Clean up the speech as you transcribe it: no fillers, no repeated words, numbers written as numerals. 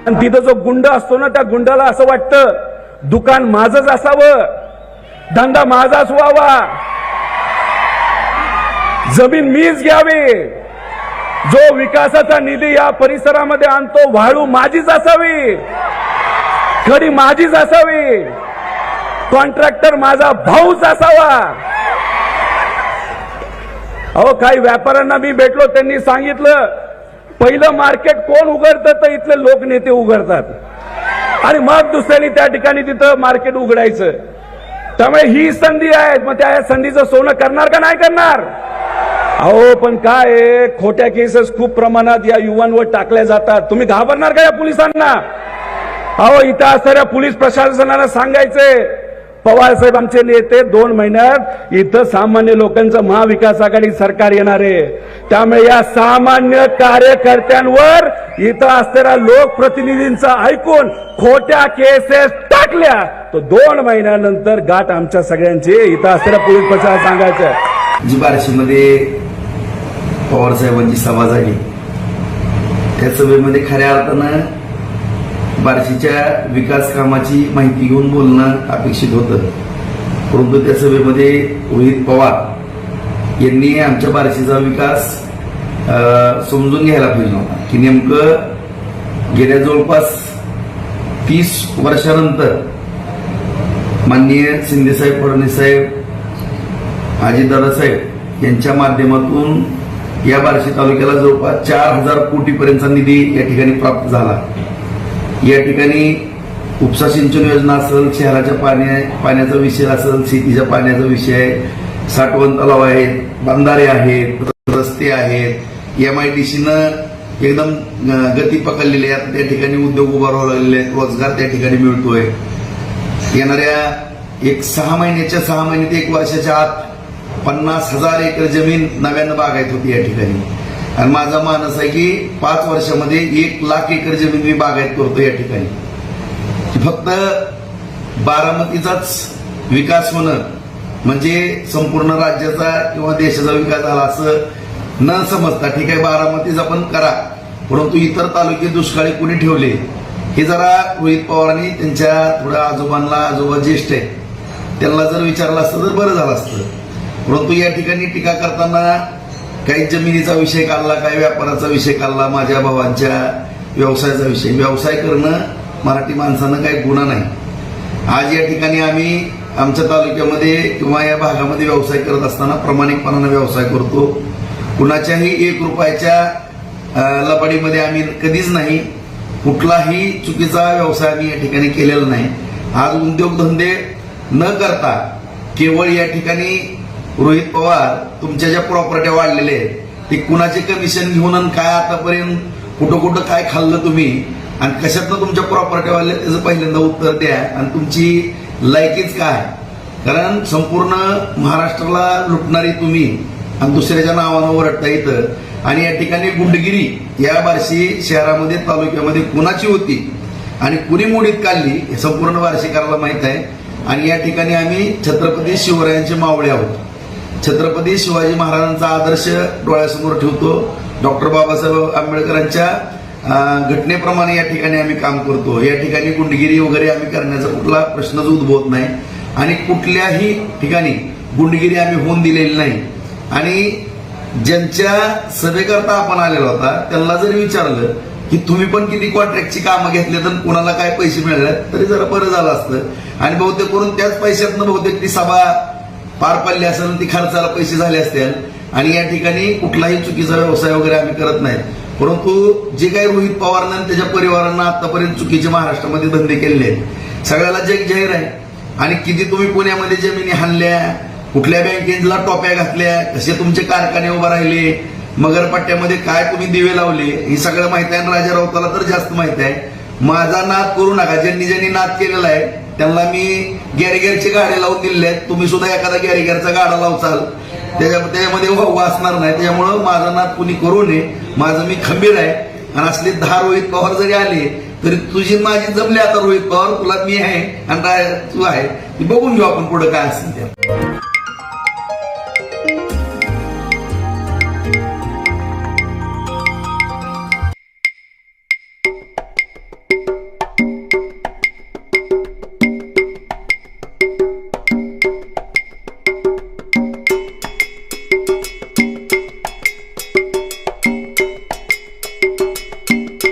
आणि तिथं जो गुंड असतो ना, त्या गुंडाला असं वाटतं दुकान माझंच असावं, धंदा माझाच व्हावा, जमीन मीच घ्यावी, जो विकासाचा निधी या परिसरामध्ये आणतो वाळू माझीच असावी, खडी माझीच असावी, कॉन्ट्रॅक्टर माझा भाऊच असावा. अहो, काही व्यापाऱ्यांना मी भेटलो, त्यांनी सांगितलं पहिलं मार्केट कोण उघडतं तर इथले लोकनेते उघडतात आणि मग दुसऱ्यांनी त्या ठिकाणी तिथं मार्केट उघडायचं. त्यामुळे ही संधी आहे, मग त्या संधीचं सोनं करणार का नाही करणार? अहो, पण काय खोट्या केसेस खूप प्रमाणात या युवांवर टाकल्या जातात. तुम्ही घाबरणार का या पोलिसांना? अहो, इथं असणाऱ्या पोलीस प्रशासनाला सांगायचंय, पवार साहेब आमचे नेते 2 महिन्यात इथं सामान्य लोकांचं महाविकास आघाडी सरकार येणार आहे. त्यामुळे या सामान्य कार्यकर्त्यांवर इथं असणाऱ्या लोकप्रतिनिधींचं ऐकून खोट्या केसेस टाकल्या तर 2 महिन्यानंतर गाठ आमच्या सगळ्यांची इथं असणाऱ्या पोलीस प्रशासनाला सांगायचं. जी बार्शीमध्ये पवार साहेबांची सभा झाली, त्या सभेमध्ये खऱ्या अर्थानं बार्शीच्या विकास कामाची माहिती घेऊन बोलणं अपेक्षित होतं. परंतु त्या सभेमध्ये रोहित पवार यांनी आमच्या बार्शीचा विकास समजून घ्यायला पाहिजे होता की नेमकं गेल्या जवळपास 30 वर्षानंतर माननीय शिंदेसाहेब, फडणवीस साहेब, अजितदादा साहेब यांच्या माध्यमातून या बार्शी तालुक्याला जवळपास 4000 कोटीपर्यंतचा निधी या ठिकाणी प्राप्त झाला. या ठिकाणी उपसा सिंचन योजना असेल, शहराच्या पाण्याचा विषय असेल, शेतीच्या पाण्याचा विषय, साठवण तलाव आहेत, बंधारे आहेत, रस्ते आहेत, MIDCनं एकदम गती पकडलेली आहे. त्या ठिकाणी उद्योग उभारावे लागलेले आहेत, रोजगार त्या ठिकाणी मिळतोय. येणाऱ्या 6 महिने ते 1 वर्षाच्या आत 50,000 एकर जमीन नव्यानं बागायत होती या ठिकाणी. आणि माझा मानस आहे की 5 वर्षामध्ये 1 लाख एकर जमीन मी बागायत करतो या ठिकाणी. फक्त बारामतीचाच विकास होणं म्हणजे संपूर्ण राज्याचा किंवा देशाचा विकास झाला असं न समजता, ठीक आहे बारामतीचा पण करा, परंतु इतर तालुके दुष्काळी कुणी ठेवले हे जरा रोहित पवारांनी त्यांच्या थोड्या आजोबा ज्येष्ठ आहेत त्यांना जर विचारलं असतं तर बरं झालं असतं. परंतु या ठिकाणी टीका करताना काही जमिनीचा विषय काढला, काही व्यापाराचा विषय काढला, माझ्या भावांच्या व्यवसायाचा विषय. व्यवसाय करणं मराठी माणसानं काही गुन्हा नाही. आज या ठिकाणी आम्ही आमच्या तालुक्यामध्ये किंवा या भागामध्ये व्यवसाय करत असताना प्रामाणिकपणानं व्यवसाय करतो. कुणाच्याही 1 रुपयाच्या लबाडीमध्ये आम्ही कधीच नाही, कुठलाही चुकीचा व्यवसाय आम्ही या ठिकाणी केलेला नाही. आज उद्योगधंदे न करता केवळ या ठिकाणी रोहित पवार तुमच्या ज्या प्रॉपर्ट्या वाढलेल्या आहेत ते कुणाचे कमिशन घेऊन आणि काय आतापर्यंत कुठं काय खाल्लं तुम्ही आणि कशातनं तुमच्या प्रॉपर्ट्या वाढल्या त्याचं पहिल्यांदा उत्तर द्या आणि तुमची लायकीच काय. कारण संपूर्ण महाराष्ट्राला लुटणारी तुम्ही आणि दुसऱ्याच्या नावानं ओरडता येतं. आणि या ठिकाणी गुंडगिरी या बार्शी शहरामध्ये तालुक्यामध्ये कुणाची होती आणि कुणी मोडीत काढली हे संपूर्ण बार्शीकराला माहित आहे. आणि या ठिकाणी आम्ही छत्रपती शिवरायांचे मावळे आहोत. छत्रपती शिवाजी महाराजांचा आदर्श डोळ्यासमोर ठेवतो. डॉक्टर बाबासाहेब आंबेडकरांच्या घटनेप्रमाणे या ठिकाणी आम्ही काम करतो. या ठिकाणी गुंडगिरी वगैरे आम्ही करण्याचा कुठला प्रश्नच उद्भवत नाही आणि कुठल्याही ठिकाणी गुंडगिरी आम्ही होऊन दिलेली नाही. आणि ज्यांच्या सभेकरता आपण आलेला होता त्यांना जरी विचारलं की तुम्ही पण किती कॉन्ट्रॅक्टची कामं घेतले तर कुणाला काय पैसे मिळाले तरी जरा बरं झालं असतं. आणि बहुतेक करून त्याच पैशातनं बहुतेक ती सभा पार पडली असेल, ती खर्चाला पैसे झाले असतील. आणि या ठिकाणी कुठलाही चुकीचा व्यवसाय वगैरे आम्ही करत नाही. परंतु जे काही रोहित पवारांना त्याच्या परिवारांना आतापर्यंत चुकीचे महाराष्ट्रामध्ये धंदे केलेले आहेत सगळ्याला जग जाहीर आहे. आणि किती तुम्ही पुण्यामध्ये जमिनी हाणल्या, कुठल्या बँकेला टोप्या घातल्या, कसे तुमचे कारखाने उभा राहिले, मगरपट्ट्यामध्ये काय तुम्ही दिवे लावले हे सगळं माहिती आहे. आणि राजा राऊताला तर जास्त माहिती आहे. माझा नाद करू नका. ज्यांनी नाद केलेला आहे त्यांना मी गॅरेगरची गाड्या लावून दिलेल्या आहेत. तुम्ही सुद्धा एखादा गॅरेगरचा गाडा लावचाल त्याच्यामध्ये वाचणार नाही. त्याच्यामुळं माझा नाद कुणी करू नये. माझं मी खंबीर आहे. आणि असले 10 रोहित पवार जरी आले तरी तुझी माझी जमली. आता रोहित पवार तुला मी आहे आणि तू आहे, बघून घेऊ आपण पुढे काय असेल ते.